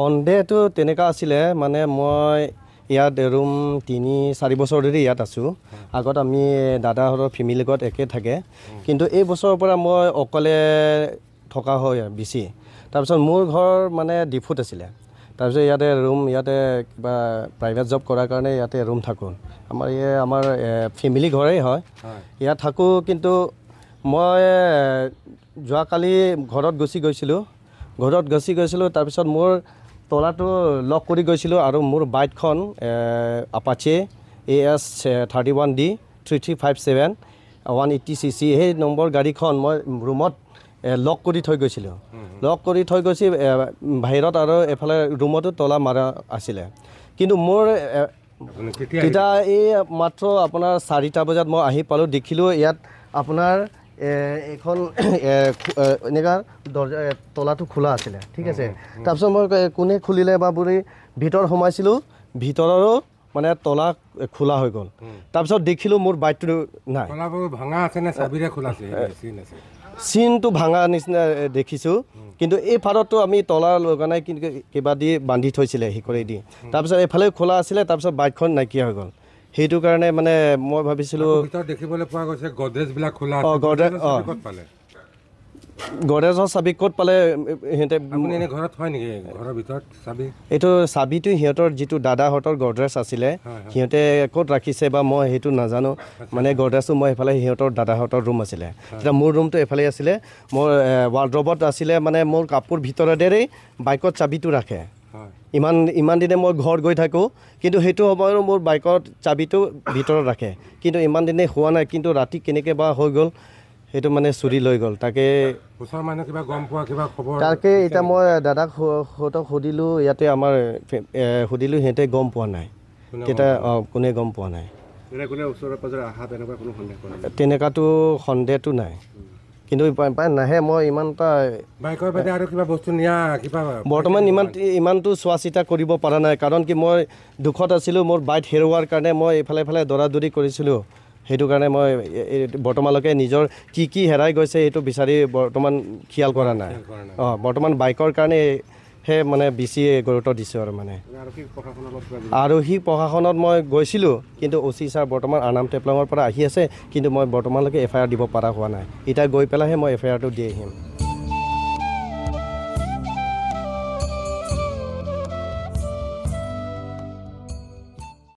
সন্দেহটো তেনেকুৱা আছিলে মানে মই ইয়াত ৰুম 3-4 বছৰ ধৰি ইয়াত আছোঁ। আগত আমি দাদাহঁতৰ ফেমিলিৰ লগত একে থাকে, কিন্তু এই বছৰৰ পৰা মই অকলে থকা হয় বেছি। তাৰপিছত মোৰ ঘৰ মানে ডিফুত আছিলে, তাৰপিছত ইয়াতে ৰুম ইয়াতে কিবা প্ৰাইভেট জব কৰাৰ কাৰণে ইয়াতে ৰুম থাকোঁ। আমাৰ ফেমিলি ঘৰেই হয়, ইয়াত থাকোঁ। কিন্তু মই যোৱাকালি ঘৰত গুচি গৈছিলোঁ, তাৰপিছত মোৰ তলাটো লক কৰি গৈছিলোঁ আৰু মোৰ বাইকখন আপাচে AS 31D 3357 180cc সেই নম্বৰ গাড়ীখন মই ৰুমত লক কৰি থৈ গৈছিলোঁ। বাহিৰত আৰু এফালে ৰুমতো তলা মাৰা আছিলে। কিন্তু মোৰ তেতিয়া এই মাত্ৰ আপোনাৰ 4টা বজাত মই আহি পালোঁ, দেখিলোঁ ইয়াত আপোনাৰ এখন এনেকুৱা দৰ্জা তলাটো খোলা আছিলে, ঠিক আছে। তাৰপিছত মই কোনে খুলিলে বা বুলি ভিতৰত সোমাইছিলোঁ, ভিতৰৰো মানে তলা খোলা হৈ গ'ল। তাৰপিছত দেখিলোঁ মোৰ বাইকটো নাই, চিনটো ভাঙা নিচিনা দেখিছোঁ। কিন্তু এই ফাৰতো আমি তলা লগা নাই, কিন্তু কিবা দি বান্ধি থৈছিলে শিকৰি দি। তাৰপিছত এইফালে খোলা আছিলে, তাৰপিছত বাইকখন নাইকিয়া হৈ গ'ল। সেইটো কাৰণে মানে মই ভাবিছিলোঁ দেখিবলৈ পোৱা গৈছে গডৰেজবিলাক খোলা। গডৰেজৰ চাবি ক'ত পালে সিহঁতে? ঘৰত হয় নেকি ঘৰৰ ভিতৰত চাবি? এইটো চাবিটো সিহঁতৰ যিটো দাদাহঁতৰ গডৰেজ আছিলে, সিহঁতে ক'ত ৰাখিছে বা মই সেইটো নাজানো। মানে গডৰেজটো মই এইফালে সিহঁতৰ দাদাহঁতৰ ৰুম আছিলে, তেতিয়া মোৰ ৰুমটো এইফালে আছিলে। মোৰ ৱাৰ্ড্ৰবত আছিলে, মানে মোৰ কাপোৰ ভিতৰতেই বাইকত চাবিটো ৰাখে। ইমান দিনে মই ঘৰত গৈ থাকোঁ, কিন্তু সেইটো সময়তো মোৰ বাইকত চাবিটো ভিতৰত ৰাখে। কিন্তু ইমান দিনে হোৱা নাই, কিন্তু ৰাতি কেনেকৈ বা হৈ গ'ল সেইটো মানে চুৰি লৈ গ'ল। তাকে এতিয়া মই দাদাক সুধিলোঁ, ইয়াতে আমাৰ সুধিলোঁ, সিহঁতে গম পোৱা নাই। তেতিয়া কোনে গম পোৱা নাই, তেনেকুৱাতো সন্দেহটো নাই। কিন্তু নাহে, মই ইমান এটা বৰ্তমান ইমানটো চোৱা চিতা কৰিব পৰা নাই। কাৰণ কি মই দুখত আছিলোঁ, মোৰ বাইক হেৰুৱাৰ কাৰণে মই এইফালে দৌৰা দৌৰি কৰিছিলোঁ। সেইটো কাৰণে মই বৰ্তমানলৈকে নিজৰ কি হেৰাই গৈছে সেইটো বিচাৰি বৰ্তমান খিয়াল কৰা নাই। বৰ্তমান বাইকৰ কাৰণেহে মানে বেছি গুৰুত্ব দিছোঁ। আৰু মানে আৰক্ষী প্ৰশাসনত মই গৈছিলোঁ, কিন্তু OC ছাৰ বৰ্তমান আনাম টেপলাঙৰ পৰা আহি আছে, কিন্তু মই বৰ্তমানলৈকে FIR দিব পৰা হোৱা নাই। এতিয়া গৈ পেলাইহে মই FIRটো দি আহিম।